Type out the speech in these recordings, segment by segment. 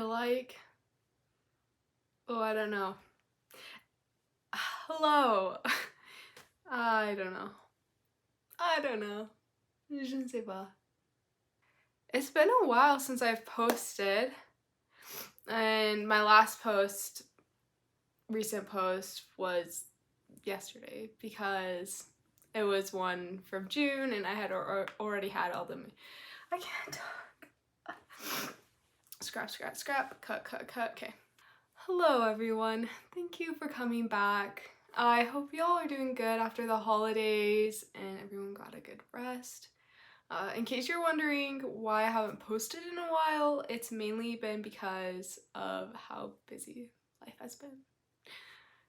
feel like, oh, I don't know. Hello. I don't know. I don't know. Je ne sais pas. It's been a while since I've posted, and my last recent post was yesterday because it was one from June and I had already had all the, I can't talk. Scrap, cut, okay. Hello everyone, thank you for coming back. I hope y'all are doing good after the holidays and everyone got a good rest. In case you're wondering why I haven't posted in a while, it's mainly been because of how busy life has been.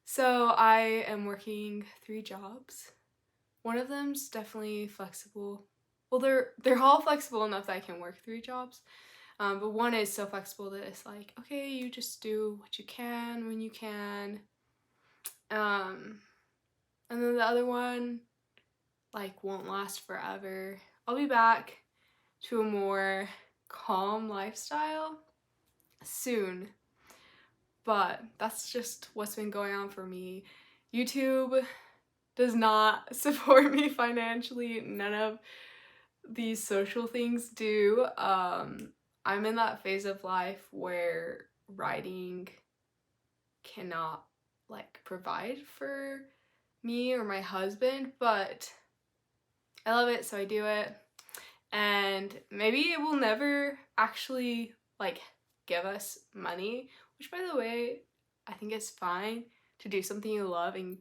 So I am working 3 jobs. One of them's definitely flexible. Well, they're all flexible enough that I can work 3 jobs. But one is so flexible that it's like, okay, you just do what you can when you can. And then the other one, like, won't last forever. I'll be back to a more calm lifestyle soon. But that's just what's been going on for me. YouTube does not support me financially. None of these social things do. I'm in that phase of life where writing cannot provide for me or my husband, but I love it, so I do it. And maybe it will never actually give us money, which, by the way, I think it's fine to do something you love and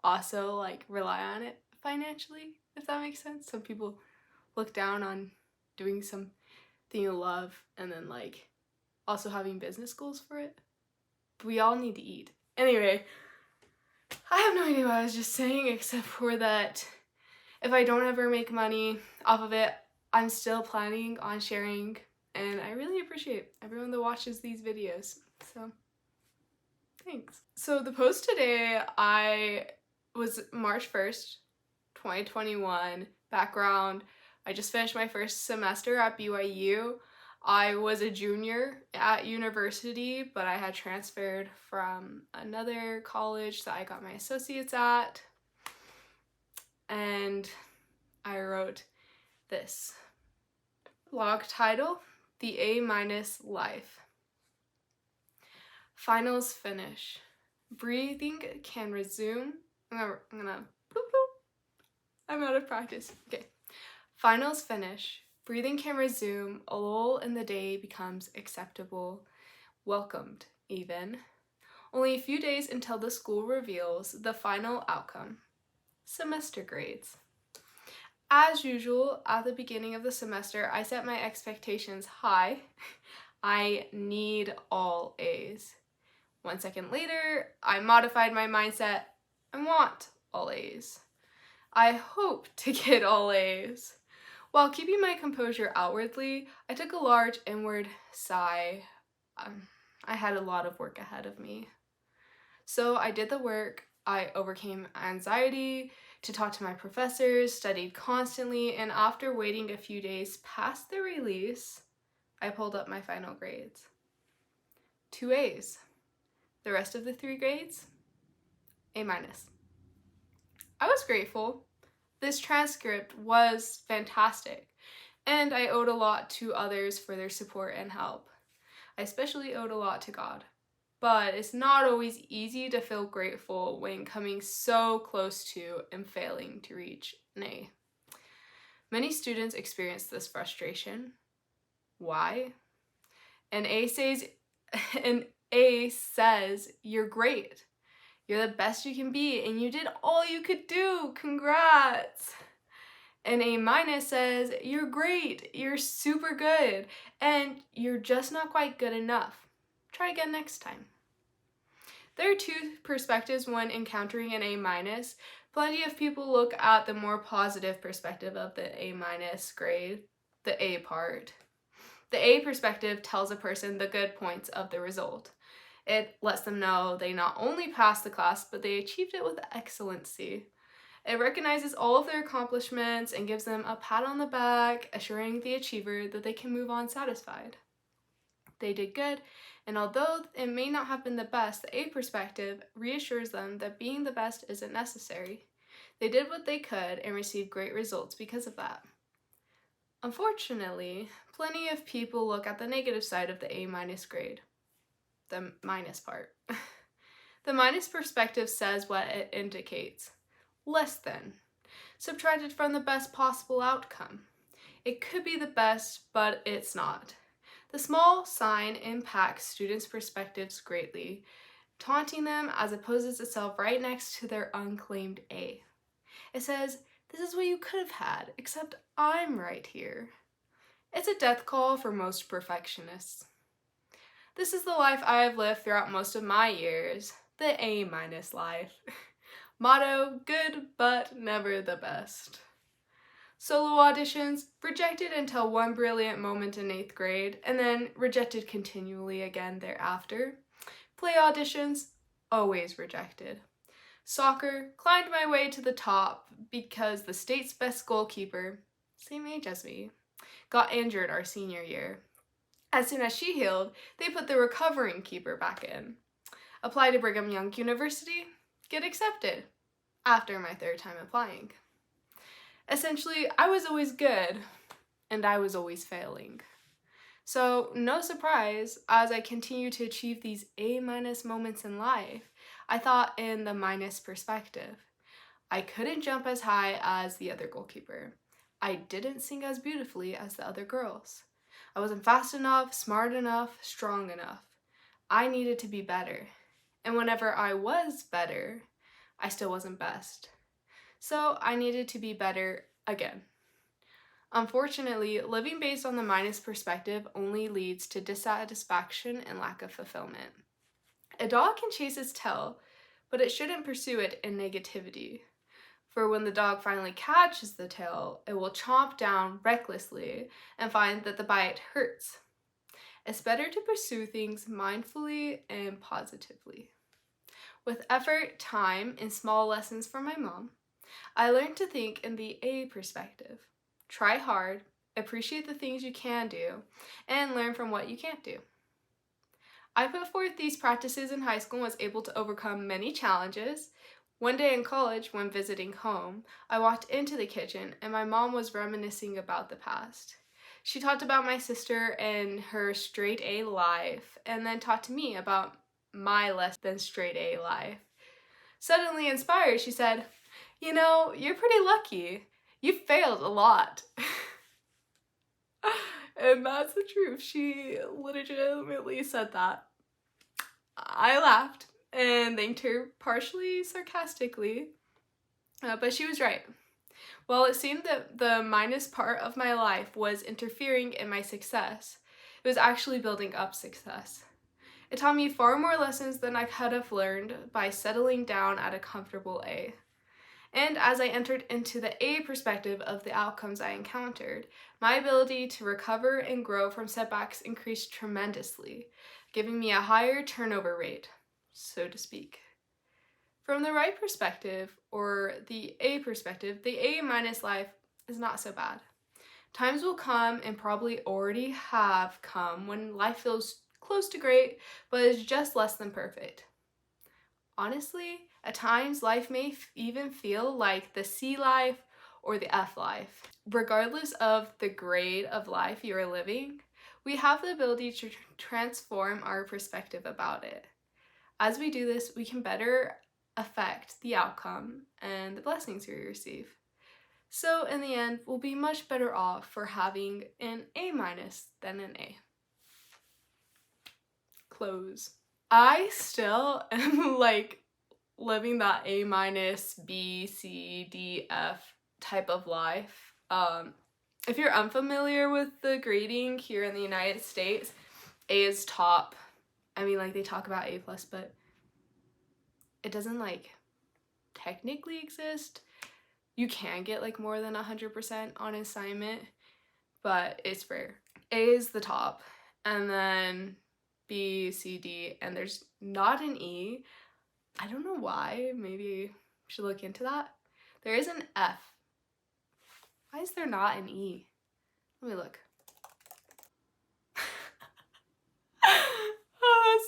also rely on it financially, if that makes sense. Some people look down on doing something you love and then also having business goals for it. But we all need to eat. Anyway, I have no idea what I was just saying, except for that if I don't ever make money off of it, I'm still planning on sharing, and I really appreciate everyone that watches these videos, so thanks. So the post today was March 1st, 2021. Background, I just finished my first semester at BYU. I was a junior at university, but I had transferred from another college that I got my associates at. And I wrote this. Blog title, The A- Life. Finals finish. Breathing can resume. I'm gonna boop, boop. I'm out of practice. Okay. Finals finish. Breathing can resume. A lull in the day becomes acceptable. Welcomed, even. Only a few days until the school reveals the final outcome. Semester grades. As usual, at the beginning of the semester, I set my expectations high. I need all A's. 1 second later, I modified my mindset. I want all A's. I hope to get all A's. While keeping my composure outwardly, I took a large inward sigh. I had a lot of work ahead of me. So I did the work. I overcame anxiety to talk to my professors, studied constantly, and after waiting a few days past the release, I pulled up my final grades. 2 A's. The rest of the 3 grades? A-. I was grateful. This transcript was fantastic, and I owed a lot to others for their support and help. I especially owed a lot to God. But it's not always easy to feel grateful when coming so close to and failing to reach an A. Many students experience this frustration. Why? An A says, you're great. You're the best you can be, and you did all you could do. Congrats. An A- says, you're great. You're super good, and you're just not quite good enough. Try again next time. There are 2 perspectives when encountering an A-. Plenty of people look at the more positive perspective of the A- grade, the A part. The A perspective tells a person the good points of the result. It lets them know they not only passed the class, but they achieved it with excellency. It recognizes all of their accomplishments and gives them a pat on the back, assuring the achiever that they can move on satisfied. They did good, and although it may not have been the best, the A perspective reassures them that being the best isn't necessary. They did what they could and received great results because of that. Unfortunately, plenty of people look at the negative side of the A- grade. The minus part. The minus perspective says what it indicates. Less than. Subtracted from the best possible outcome. It could be the best, but it's not. The small sign impacts students' perspectives greatly, taunting them as it poses itself right next to their unclaimed A. It says, "This is what you could have had, except I'm right here." It's a death call for most perfectionists. This is the life I have lived throughout most of my years, the A- life. Motto, good but never the best. Solo auditions, rejected until one brilliant moment in 8th grade, and then rejected continually again thereafter. Play auditions, always rejected. Soccer, climbed my way to the top because the state's best goalkeeper, same age as me, got injured our senior year. As soon as she healed, they put the recovering keeper back in. Apply to Brigham Young University, get accepted, after my 3rd time applying. Essentially, I was always good, and I was always failing. So, no surprise, as I continue to achieve these A- moments in life, I thought in the minus perspective. I couldn't jump as high as the other goalkeeper. I didn't sing as beautifully as the other girls. I wasn't fast enough, smart enough, strong enough. I needed to be better. And whenever I was better, I still wasn't best. So I needed to be better again. Unfortunately, living based on the minus perspective only leads to dissatisfaction and lack of fulfillment. A dog can chase its tail, but it shouldn't pursue it in negativity. For when the dog finally catches the tail, it will chomp down recklessly and find that the bite hurts. It's better to pursue things mindfully and positively. With effort, time, and small lessons from my mom, I learned to think in the A perspective. Try hard, appreciate the things you can do, and learn from what you can't do. I put forth these practices in high school and was able to overcome many challenges. One day in college, when visiting home, I walked into the kitchen and my mom was reminiscing about the past. She talked about my sister and her straight A life, and then talked to me about my less than straight A life. Suddenly inspired, she said, "You know, you're pretty lucky. You failed a lot." And that's the truth. She legitimately said that. I laughed and thanked her partially sarcastically, but she was right. While it seemed that the minus part of my life was interfering in my success, it was actually building up success. It taught me far more lessons than I could have learned by settling down at a comfortable A. And as I entered into the A perspective of the outcomes I encountered, my ability to recover and grow from setbacks increased tremendously, giving me a higher turnover rate, so to speak. From the right perspective, or the A perspective, the A- life is not so bad. Times will come, and probably already have come, when life feels close to great, but is just less than perfect. Honestly, at times life may even feel like the C life or the F life. Regardless of the grade of life you are living, we have the ability to transform our perspective about it. As we do this, we can better affect the outcome and the blessings we receive. So in the end, we'll be much better off for having an A- than an A. Close. I still am living that A-, B, C, D, F type of life. If you're unfamiliar with the grading here in the United States, A is top. I mean, they talk about A+, but it doesn't technically exist. You can get more than 100% on assignment, but it's rare. A is the top, and then B, C, D, and there's not an E. I don't know why. Maybe I should look into that. There is an F. Why is there not an E? Let me look.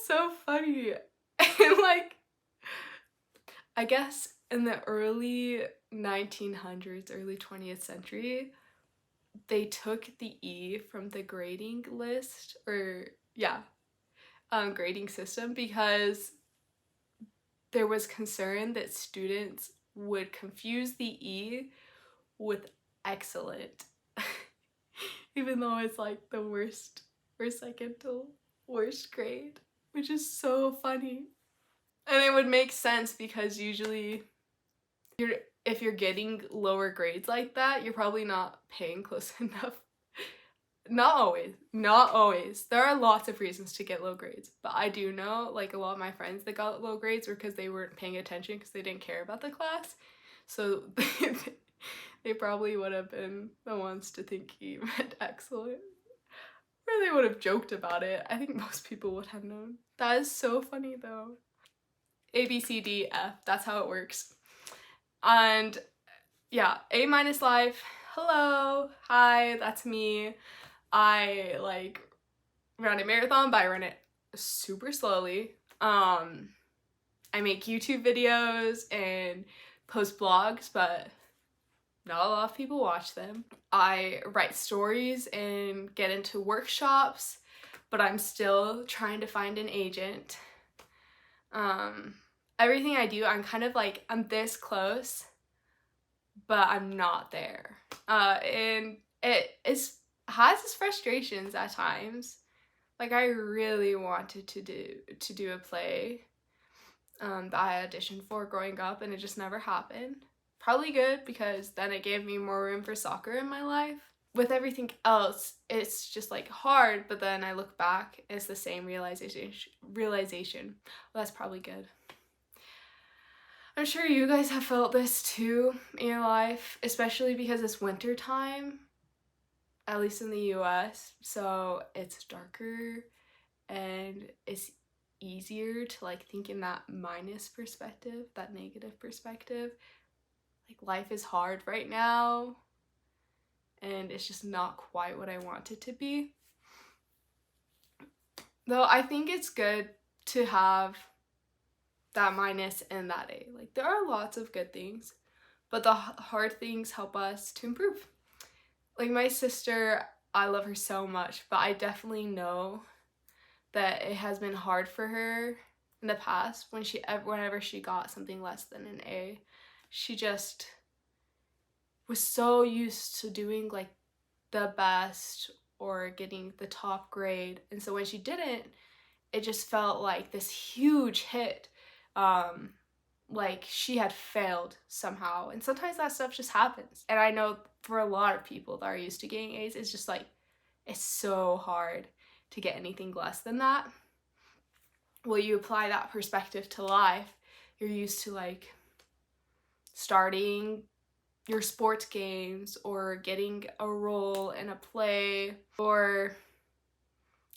so funny. And like, I guess in the early 1900s, early 20th century, they took the E from the grading list, or yeah, grading system, because there was concern that students would confuse the E with excellent. Even though it's like the worst or second to worst grade, which is so funny. And it would make sense because usually if you're getting lower grades like that, you're probably not paying close enough. Not always. Not always. There are lots of reasons to get low grades. But I do know, like, a lot of my friends that got low grades were because they weren't paying attention because they didn't care about the class. So they probably would have been the ones to think he meant excellent. Or they would have joked about it. I think most people would have known. That is so funny though. A, B, C, D, F. That's how it works. And yeah, A minus life. Hello. Hi, that's me. I like run a marathon, but I run it super slowly. I make YouTube videos and post blogs, but not a lot of people watch them. I write stories and get into workshops, but I'm still trying to find an agent. Everything I do, I'm kind of like, I'm this close, but I'm not there. And it has its frustrations at times. Like, I really wanted to do a play that I auditioned for growing up, and it just never happened. Probably good, because then it gave me more room for soccer in my life. With everything else, it's just like hard, but then I look back, it's the same realization. Well, that's probably good. I'm sure you guys have felt this too in your life, especially because it's winter time, at least in the US, so it's darker and it's easier to like think in that minus perspective, that negative perspective. Like, life is hard right now and it's just not quite what I want it to be. Though I think it's good to have that minus and that A. Like, there are lots of good things, but the hard things help us to improve. Like, my sister, I love her so much, but I definitely know that it has been hard for her in the past whenever she got something less than an A. She just was so used to doing like the best or getting the top grade, and so when she didn't, it just felt like this huge hit. Like she had failed somehow, and sometimes that stuff just happens. And I know for a lot of people that are used to getting A's, it's just like, it's so hard to get anything less than that. Well, you apply that perspective to life. You're used to like starting your sports games or getting a role in a play, or,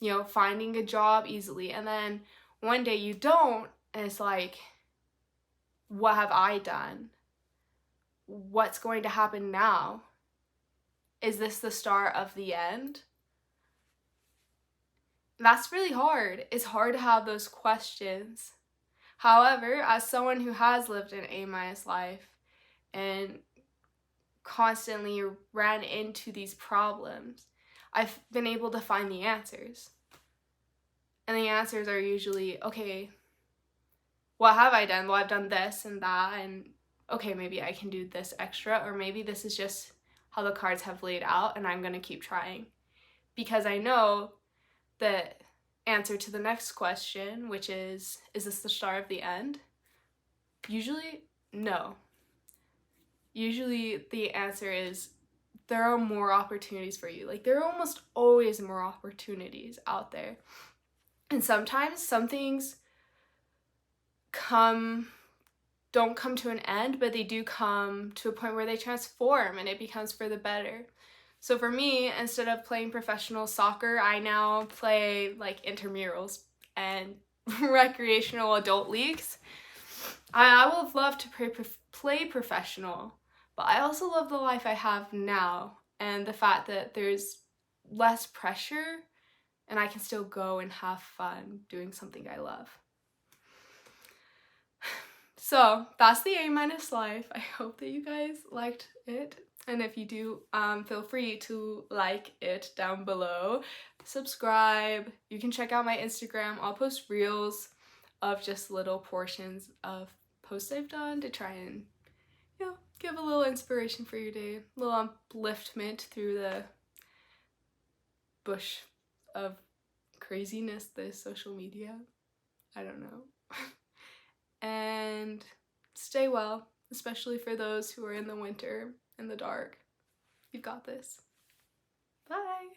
you know, finding a job easily, and then one day you don't, and it's like, what have I done? What's going to happen now? Is this the start of the end? That's really hard. It's hard to have those questions. However, as someone who has lived an A- life and constantly ran into these problems, I've been able to find the answers. And the answers are usually, okay, what have I done? Well, I've done this and that, and okay, maybe I can do this extra, or maybe this is just how the cards have laid out and I'm going to keep trying. Because I know the answer to the next question, which is this the start of the end? Usually, no. Usually the answer is, there are more opportunities for you. Like, there are almost always more opportunities out there. And sometimes some things don't come to an end, but they do come to a point where they transform and it becomes for the better. So for me, instead of playing professional soccer, I now play like intramurals and recreational adult leagues. I would love to play professional, but I also love the life I have now and the fact that there's less pressure and I can still go and have fun doing something I love. So that's the A- life. I hope that you guys liked it. And if you do, feel free to like it down below. Subscribe. You can check out my Instagram. I'll post reels of just little portions of posts I've done to try and, you know, give a little inspiration for your day. A little upliftment through the bush of craziness that is social media. I don't know. And stay well, especially for those who are in the winter, in the dark. You've got this. Bye!